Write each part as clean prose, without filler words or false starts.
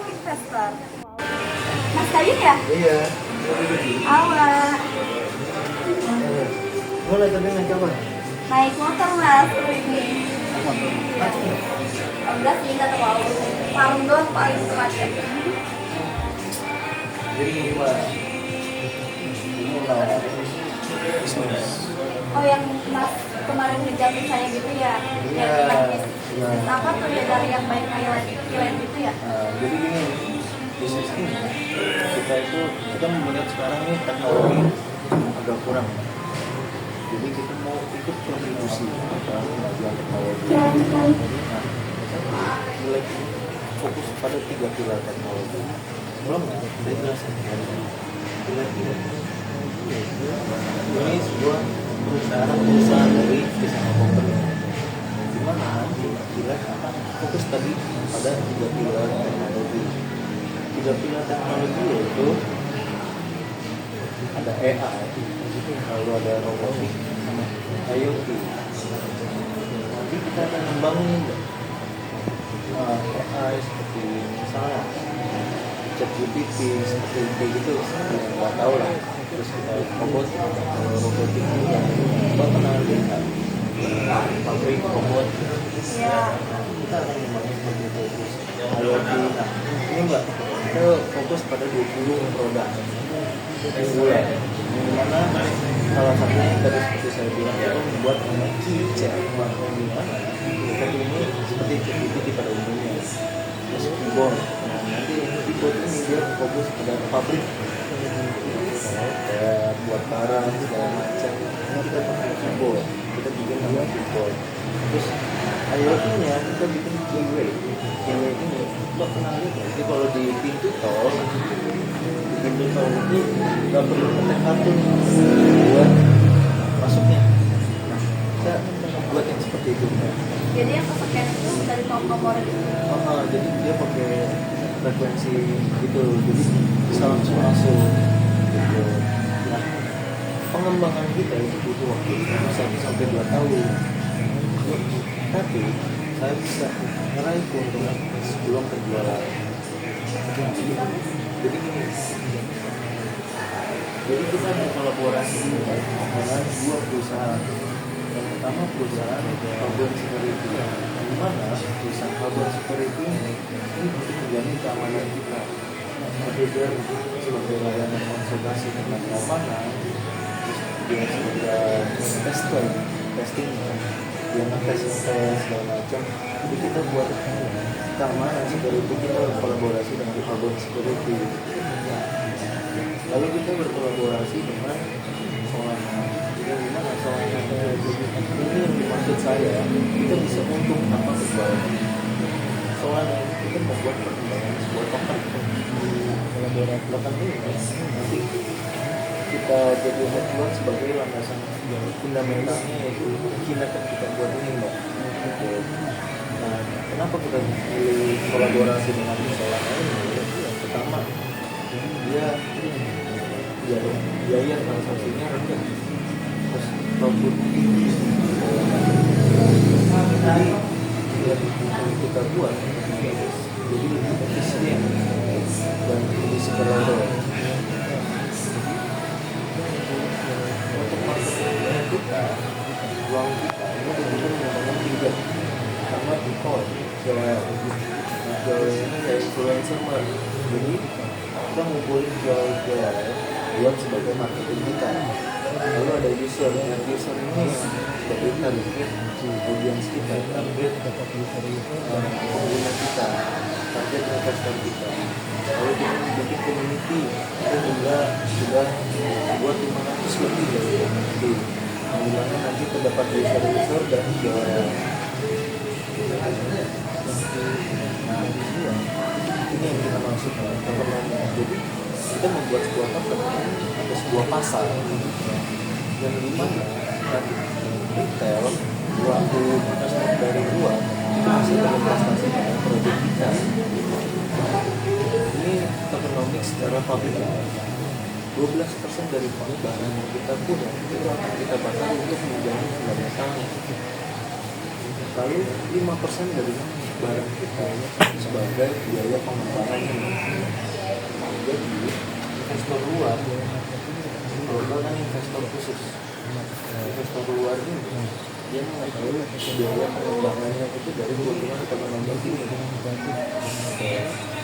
investor. Mas Kayu ya? Iya. Awak. Boleh tapi naik apa? Naik motor mas, ini. Enggak sih, nggak terlalu. Paling doang paling macet. Jadi gimana? Oh yang mas kemarin ngejamin saya gitu ya? Iya. Bisnis apa tuh ya dari yang baik kilat gitu ya? Jadi gini, bisnis ini kita melihat sekarang nih teknologi agak kurang. Jadi kita mau ikut kontribusi dalam kemajuan teknologi. Nah, mulai fokus pada 3 pilar teknologi. Belum ya? Saya jelasin pilar-pilar. Ini sebuah perusahaan dari Kisama Company. Di mana pilar akan fokus tadi pada 3 pilar teknologi. 3 pilar teknologi yaitu ada AI, lalu ada robotik, sama IoT. Nanti kita akan membangun AI seperti misalnya ChatGPT seperti kayak gitu, nggak tahu lah. Terus kita robotik juga, kita pernah lihat pabrik robot. Kita akan membangun seperti itu. Terus IoT, nah ini mbak, kita fokus pada 20 produk bulan, dimana salah satunya tadi seperti saya bilang itu membuat keychain, yang dimana keychain ini seperti ChatGPT pada umumnya. Terus keyboard, nah nanti keyboard ini dia fokus pada pabrik, kayak buat barang segala macam. Ini kita pakai keyboard, kita bikin nama keyboard. Terus IoT nya kita bikin keyway ini mbak pernah lihat ya? Jadi kalau di pintu tol itu nggak perlu pakai kartu buat masuknya. Nah, kita buat yang seperti itu. Jadi yang kesekian itu dari nomor gitu. Jadi dia pakai frekuensi gitu, jadi bisa langsung masuk gitu. Nah, pengembangan kita itu butuh waktu sampai 2 tahun. Tapi saya bisa meraih keuntungan sebelum penjualan. Jadi gini, jadi kita berkolaborasi dengan 2 perusahaan. Yang pertama perusahaan Carbon Security, di mana perusahaan Carbon Security ini untuk menjamin keamanan kita. Berbeda sebagai layanan konsultasi tentang keamanan, dia sebagai testing, dia ngetes segala macam. Jadi kita buat keamanan security, kita berkolaborasi dengan Carbon Security. Lalu kita berkolaborasi dengan Solana. Jadi gimana Solana? Ini yang dimaksud saya, kita bisa untung tanpa berbayar. Solana ini kita membuat perkembangan sebuah token. Token ini nanti kita jadi headline sebagai landasan fundamentalnya, yaitu kinerja kita buat ini mbak. Nah, kenapa kita pilih kolaborasi dengan Solana ini? Yang pertama, dia biaya transaksinya rendah, terus profit tinggi. Yang kita buat jadi lebih efisien dan lebih skenario. Untuk marketing kita, uang kita ini benar-benar menggunakan 3, karena Bitcoin, jual ini kayak influencer mbak. Jadi kita ngumpulin jual buat sebagai marketing kita. Lalu ada user, yang user ini sebagai target audience kita, target pengguna kita, target investor kita. Lalu kita bikin community, itu juga sudah buat 500 lebih dari community. Dimana nanti terdapat user dan jualan. Ini yang kita maksud tokenomics. Jadi kita membuat sebuah token atau sebuah pasar yang dimana retail pelaku dari luar itu bisa berinvestasi dengan produk kita. Ini tokenomics secara publik. 12% dari barang yang kita punya itu akan kita bakar untuk menjamin fundamentalnya. Lalu 5% dari barang kita sebagai biaya pengembangannya. Jadi investor luar, kalau kan investor khusus, investor luar ini dia mengetahui biaya pengembangannya itu dari keuntungan ekonomi ini.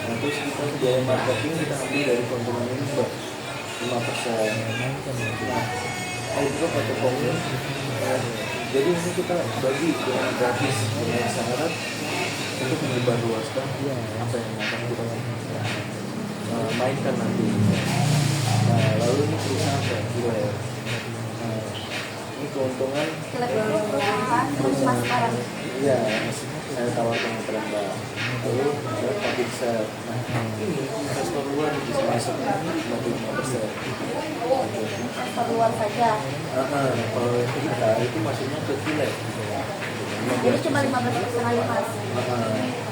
Nah terus kita biaya marketing kita ambil dari keuntungan ini 5%. Nah itu pada pokoknya. Jadi ini kita bagi dengan gratis dengan syarat untuk menyebarluaskan apa yang akan kita mainkan nanti. Nah lalu ini perusahaan Kiler. Ini keuntungan perusahaan mas sekarang. Iya, saya tawarkan kepada Mbak. Lalu saya public sale. Nah ini investor luar bisa masuk bagi 5%. Investor luar saja. Kalau kita itu masuknya ke Kiler. Jadi cuma 15% aja mas.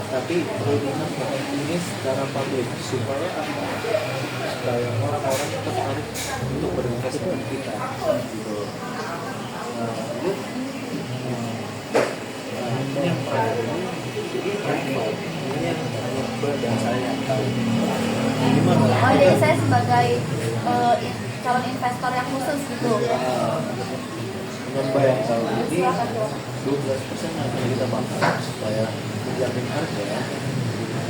Tapi perlu diingat ini secara publik supaya apa? Supaya orang-orang tertarik untuk berinvestasi di kita. Gitu. Ini yang private. Jadi private ini yang hanya Mbak dan saya yang tahu. Gimana? Oh jadi saya sebagai calon investor yang khusus gitu. Mbak yang tahu. Jadi 12% akan kita pakai supaya menjamin harga.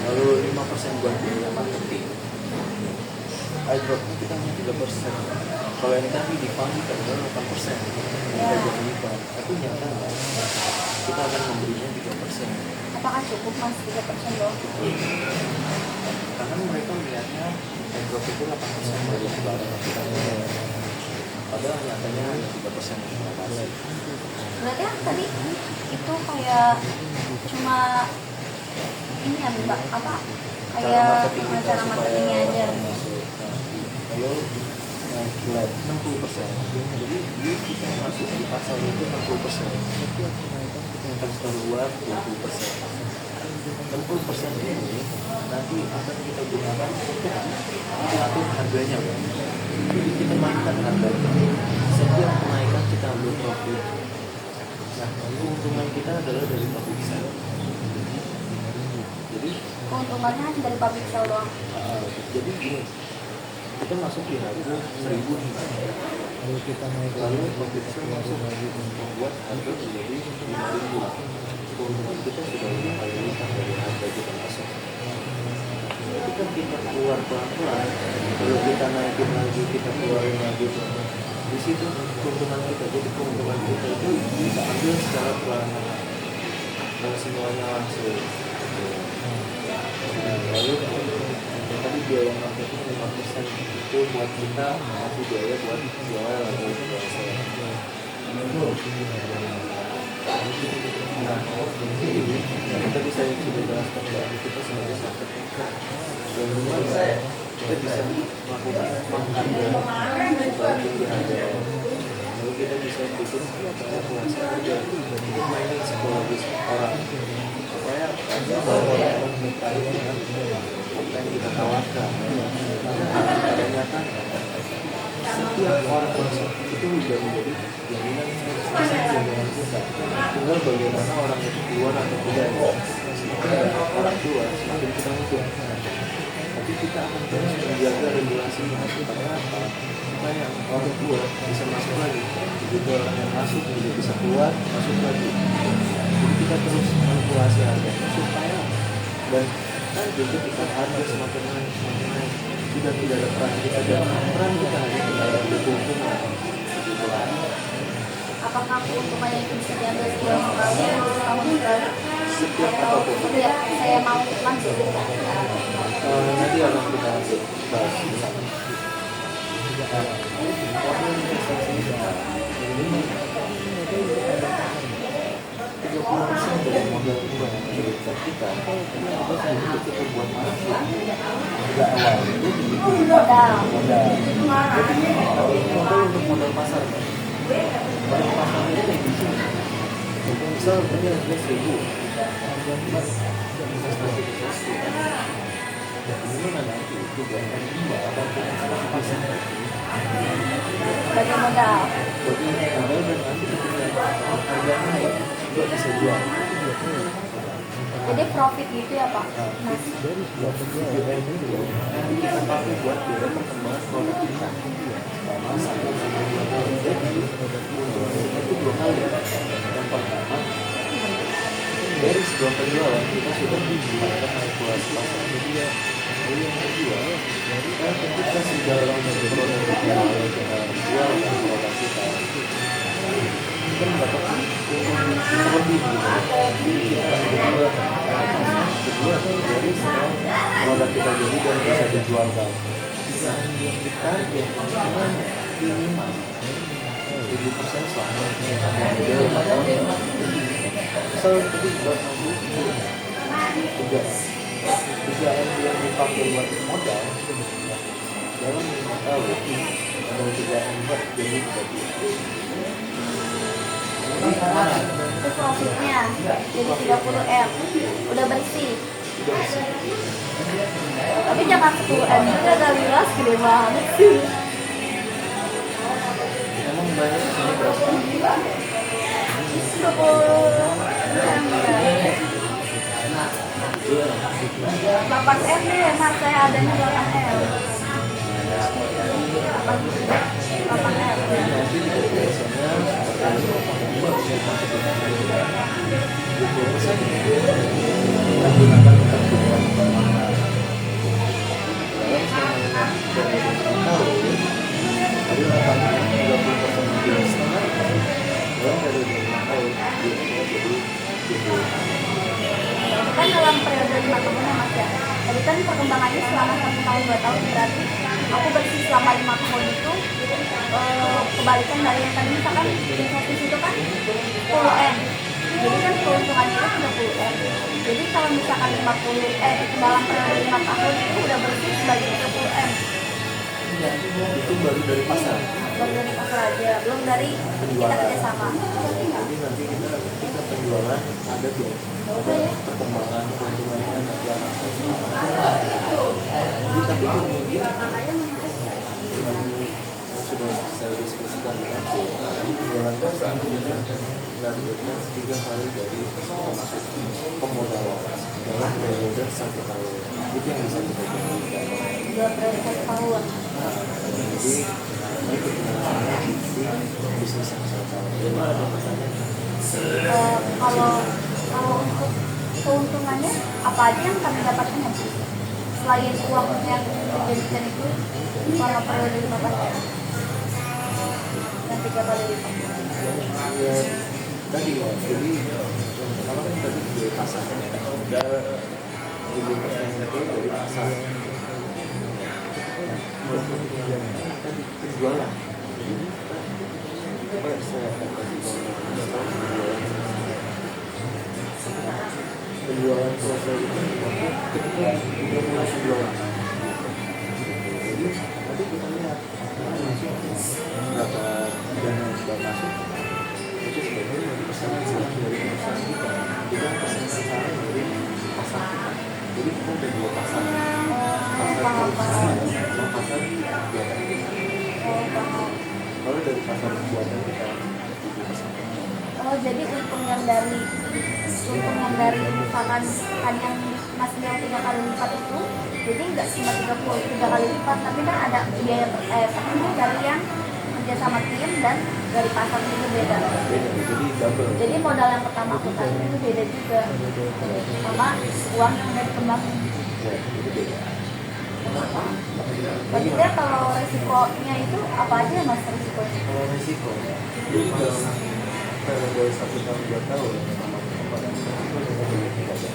Lalu 5% buat biaya marketing. iDropnya kita hanya 3%. Kalau yang tadi di fund kita 8%. Kita jadi fund. Tapi nyata kita akan memberinya 3%. Apakah cukup mas 3% loh? Karena mereka melihatnya iDrop itu 8% dari barang kita. Padahal nyatanya hanya 3% yang kita kasih. Berarti kan tadi itu kayak cuma ini ya mbak apa kayak cara marketingnya aja. Lalu flat 60%. Jadi dia bisa masuk di pasar itu 60%. Investor luar 20%. 60% ini nanti akan kita gunakan untuk mengatur harganya. Jadi kita mainkan harganya. Setiap kenaikan kita ambil profit. Nah, keuntungan kita adalah dari public sale. Jadi Keuntungannya hanya dari public sale doang. jadi gini, kita masuk di harga 1.000 nih. Lalu public sale masuk membuat harga menjadi 5.000. Keuntungan kita sudah lebih kali lipat dari harga kita masuk. Ketika kita keluar pelan-pelan, lalu kita naikin lagi, kita keluarin lagi, di situ keuntungan kita. Jadi keuntungan kita itu kita ambil secara perlahan-lahan, dan semuanya langsung. Lalu tadi biaya marketing 5% itu buat kita, tapi biaya buat jual atau jual saya. Nah, kita bisa jelaskan bahwa kita sebagai marketing dan kita bisa melakukan penghargaan supaya tinggi harga. Lalu kita bisa bikin kalkulasi harga untuk mainin psikologis orang supaya orang tertarik dengan apa yang kita tawarkan. Pada nyatanya setiap orang masuk itu sudah menjadi jaminan jaminan kita. Tinggal bagaimana orang itu keluar atau tidak. Semakin orang keluar, semakin kita mudah. Tapi kita akan terus menjaga regulasinya supaya apa? Supaya orang keluar bisa masuk lagi. Begitu orang yang masuk juga bisa keluar, masuk lagi. Jadi kita terus manipulasi harganya supaya dan nanti ketika harga semakin naik sudah tidak ada peran kita dan peran kita hanya tinggal keuntungan. Apakah keuntungannya itu bisa diambil sebulan sekali atau setahun sekali? Setiap Atau apapun. setiap saya mau lanjut? Nanti akan kita bahas di sana. Kalau investasi ini 30% dari modal uang yang kita sudah cukup buat masuk. Tidak awal itu Modal. modal untuk modal pasar. Modal pasar itu kayak di sini. Misal ini harga 1.000. Investasi di sini. Ini nanti itu akan akan pasar. Bagi modal. Bagi modal dan nanti ketika harganya naik juga bisa jual. Jadi profit gitu ya Pak? Mas. BBM itu nanti kita pakai buat biaya perkembangan produk kita. Jadi itu 2 kali. Yang pertama, dari sebelum penjualan kita sudah melakukan manipulasi pasar media. Lalu yang kedua, ketika sudah produk kita jual produk kita, kita mendapatkan keuntungan seperti ini. Kedua, dari setelah produk kita jadi dan bisa dijualkan, target minimal 7% selama model 4 tahun. Misal tadi buat nanti 3M yang dipakai buat modal dalam 5 tahun kalau 3M buat jadi Itu profitnya jadi 30M udah bersih. Tapi jangan 10M juga kali lah, gede banget sih. memang banyak ini berapa 8M deh, mas saya adanya 8M. 8M. nanti biasanya menggunakan untuk Kan dalam periode 5 tahun ya mas ya. Jadi kan perkembangannya selama 1 tahun 2 tahun, berarti aku bersih selama 5 tahun itu kebalikan dari yang tadi misalkan investasi itu kan 10M. Jadi kan keuntungannya itu 30M. Jadi kalau misalkan 50M itu dalam periode 5 tahun itu udah bersih sebagai 30M. itu baru dari pasar. Baru dari pasar aja, belum dari kita kerjasama. Jadi nanti kita penjualan ada tuh perkembangan keuntungannya nanti akan tapi kemudian sudah saya diskusikan dengan penjualan pasar menargetkan 3 kali dari pemodalan dalam periode 1 tahun. Itu yang bisa kita jadikan. 2 periode 1 tahun. Jadi itu bisnis yang saya tahu. Jadi ada pertanyaan. Kalau untuk keuntungannya apa aja yang kami dapatkan ya? Selain uang yang dijadikan itu selama periode 5 tahun dan 3 kali lipat. Ya, tadi ya, jadi yang pertama kan tadi dari pasar ada 7% itu dari pasar tadi penjualan apa yang saya kasih penjualan selesai itu ketika kita mulai penjualan jadi nanti kita lihat berapa dana yang sudah masuk itu sebenarnya dari pesanan dari perusahaan kita pesanan sekarang dari pasar kita jadi kita ada 2 pasar pasar buatan kita kalau dari pasar buatan kita Oh, jadi untung yang dari misalkan kan yang Mas bilang 3 kali lipat itu, jadi nggak cuma 3 kali lipat, tapi kan ada biaya dari yang kerja sama tim dan dari pasar itu beda. jadi double. Jadi modal yang pertama aku kasih itu beda juga, sama uang yang udah dikembangin. Ya, itu beda. Berarti dia kalau resikonya itu apa aja Mas resikonya? Kalau risiko, jadi dalam periode 1 tahun 2 tahun sama perkembangan risiko tidak ada.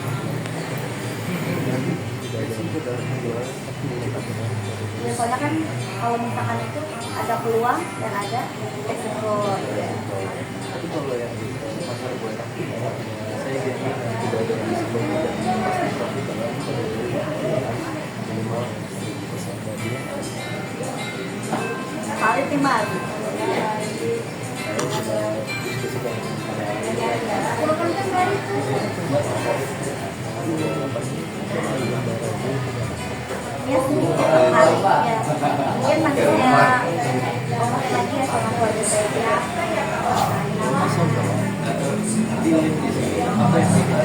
Risiko dalam penjualan Ya, soalnya kan kalau misalkan itu ada peluang dan ada resiko. Ya. tapi kalau yang di pasar buatan saya yakin tidak ada risiko dan pasti profit dalam minimal 1% Kali timar. diskusikan Kalau konten dari itu. Ya sedikit hari ya. Mungkin maksudnya ngomong lagi ya sama keluarga saya. di link di sini apa yang kita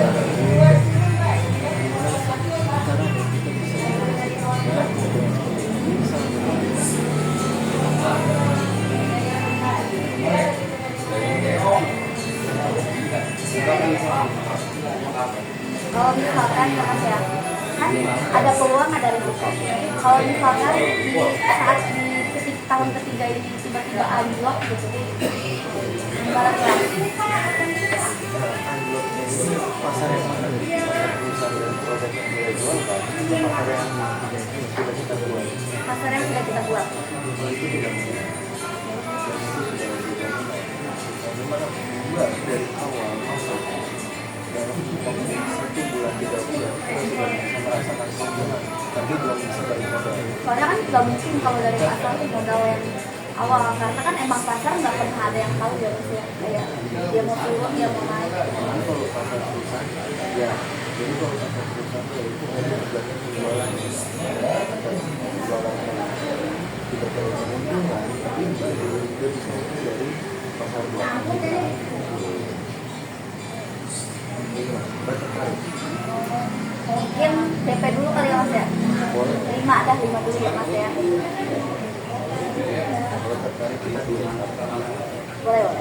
Kalau misalkan ya Mas ya, kan ada peluang ada risiko. Kalau misalkan di saat di tahun ketiga ini tiba-tiba anjlok gitu, gimana ya? Pasar yang mana nih? Pasar perusahaan dan produk yang kita jual kan? Itu pasar yang sudah kita buat. Pasar yang sudah kita buat. Itu tidak mudah. Itu sudah lebih dari bagaimana buat dari awal masuk dalam 1 bulan 3 bulan kita sudah bisa merasakan keuntungan, tapi belum bisa balik modal. Soalnya kan nggak mungkin kalau dari pasar tuh modal yang awal, karena kan emang pasar nggak pernah ada yang tahu ya Mas ya, kayak dia mau turun dia mau naik. Jadi kalau pasar perusahaan ya, jadi kalau pasar perusahaan itu hanya sebagai penjualan, penjualan tidak terlalu menguntungkan, tapi juga bisa dari pasar buah. Mungkin DP dulu kali ya Mas ya. Boleh. 5 dulu ya Mas ya. Kalau tertarik kita dulu. Boleh.